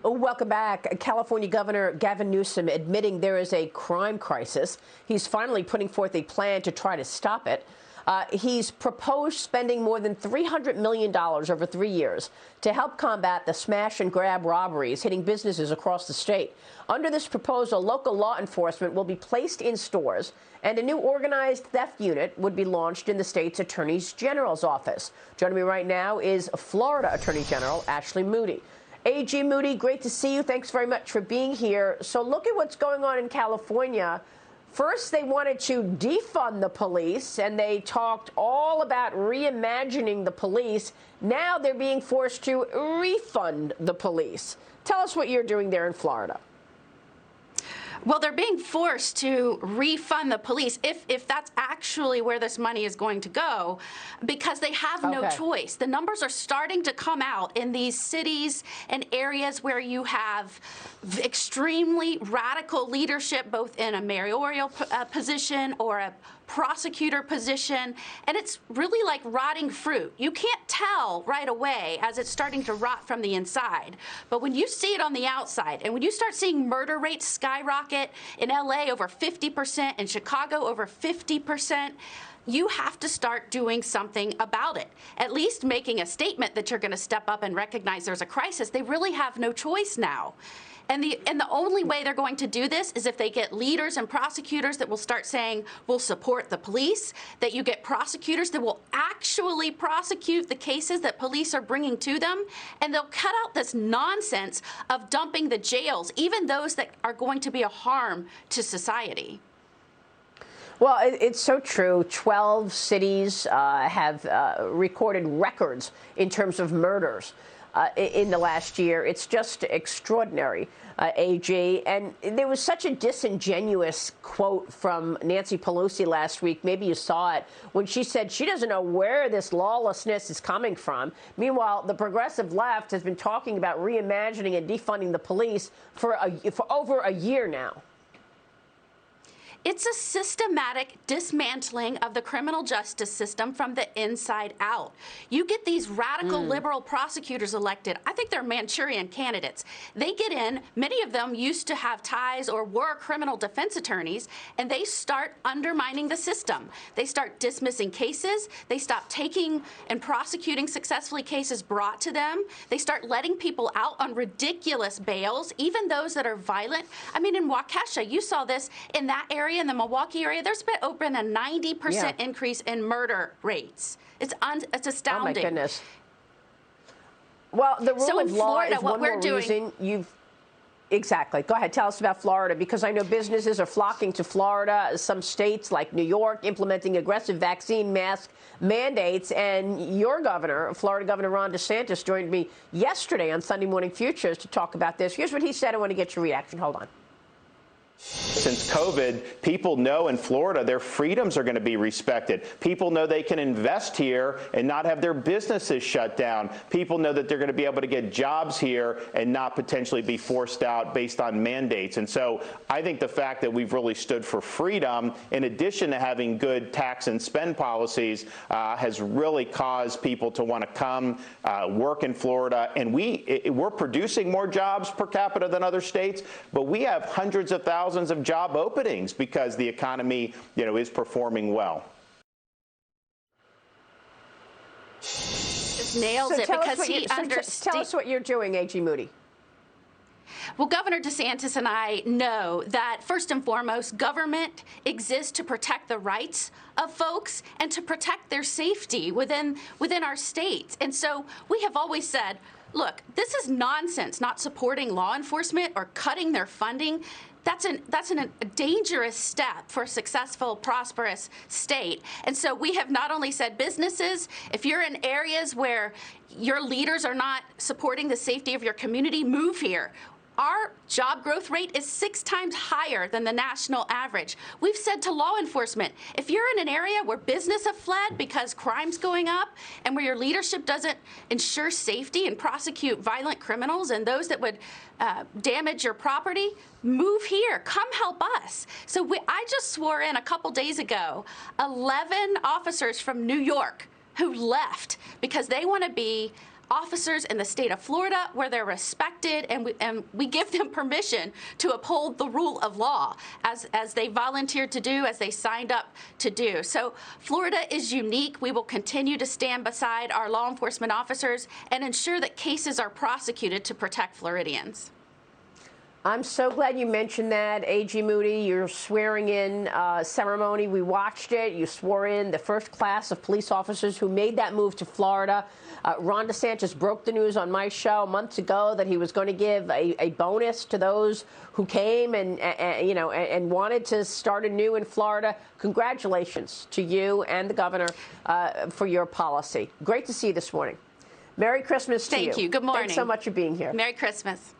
Welcome back. California Governor Gavin Newsom admitting there is a crime crisis. He's finally putting forth a plan to try to stop it. He's proposed spending more than $300 million over 3 years to help combat the smash and grab robberies hitting businesses across the state. Under this proposal, local law enforcement will be placed in stores, and a new organized theft unit would be launched in the state's Attorney General's office. Joining me right now is Florida Attorney General Ashley Moody. AG Moody, great to see you. Thanks very much for being here. So look at what's going on in California. First, they wanted to defund the police, and they talked all about reimagining the police. Now they're being forced to refund the police. Tell us what you're doing there in Florida. Well, they're being forced to refund the police, if that's actually where this money is going to go, because they have no choice. The numbers are starting to come out in these cities and areas where you have extremely radical leadership, both in a mayoral position or a prosecutor position, and it's really like rotting fruit. You can't tell right away as it's starting to rot from the inside, but when you see it on the outside, and when you start seeing murder rates skyrocket in LA over 50%, in Chicago over 50%, you have to start doing something about it, at least making a statement that you're going to step up and recognize there's a crisis. They really have no choice now. And the only way they're going to do this is if they get leaders and prosecutors that will start saying, we'll support the police, that you get prosecutors that will actually prosecute the cases that police are bringing to them, and they'll cut out this nonsense of dumping the jails, even those that are going to be a harm to society. Well, it's so true. 12 cities have recorded records in terms of murders in the last year. It's just extraordinary, AG. And there was such a disingenuous quote from Nancy Pelosi last week. Maybe you saw it when she said she doesn't know where this lawlessness is coming from. Meanwhile, the progressive left has been talking about reimagining and defunding the police for over a year now. It's a systematic dismantling of the criminal justice system from the inside out. You get these radical liberal prosecutors elected. I think they're Manchurian candidates. They get in, many of them used to have ties or were criminal defense attorneys, and they start undermining the system. They start dismissing cases. They stop taking and prosecuting successfully cases brought to them. They start letting people out on ridiculous bails, even those that are violent. I mean, in Waukesha, you saw this in that area, in the Milwaukee area, there's been a 90% increase in murder rates. It's astounding. Oh, my goodness. Well, the rule of law is one more reason you've... Exactly. Go ahead. Tell us about Florida, because I know businesses are flocking to Florida. Some states like New York implementing aggressive vaccine mask mandates. And your governor, Florida Governor Ron DeSantis, joined me yesterday on Sunday Morning Futures to talk about this. Here's what he said. I want to get your reaction. Hold on. Since COVID, people know in Florida their freedoms are going to be respected. People know they can invest here and not have their businesses shut down. People know that they're going to be able to get jobs here and not potentially be forced out based on mandates. And so I think the fact that we've really stood for freedom, in addition to having good tax and spend policies, has really caused people to want to come work in Florida. And we're producing more jobs per capita than other states, but we have hundreds of thousands of job openings because the economy, is performing well. Just nails it because he understands. Tell us what you're doing, A.G. Moody. Well, Governor DeSantis and I know that, first and foremost, government exists to protect the rights of folks and to protect their safety within our states. And so we have always said, look, this is nonsense, not supporting law enforcement or cutting their funding. That's a dangerous step for a successful, prosperous state. And so we have not only said businesses, if you're in areas where your leaders are not supporting the safety of your community, move here. Our job growth rate is 6 times higher than the national average. We've said to law enforcement, if you're in an area where business have fled because crime's going up and where your leadership doesn't ensure safety and prosecute violent criminals and those that would damage your property, move here. Come help us. So I just swore in a couple days ago 11 officers from New York who left because they want to be officers in the state of Florida where they're respected, and we give them permission to uphold the rule of law as they volunteered to do, as they signed up to do. So Florida is unique. We will continue to stand beside our law enforcement officers and ensure that cases are prosecuted to protect Floridians. I'm so glad you mentioned that, A.G. Moody. Your swearing-in ceremony, we watched it. You swore in the first class of police officers who made that move to Florida. Ron DeSantis broke the news on my show months ago that he was going to give a bonus to those who came and wanted to start anew in Florida. Congratulations to you and the governor for your policy. Great to see you this morning. Merry Christmas to you. Thank you. Good morning. Thanks so much for being here. Merry Christmas.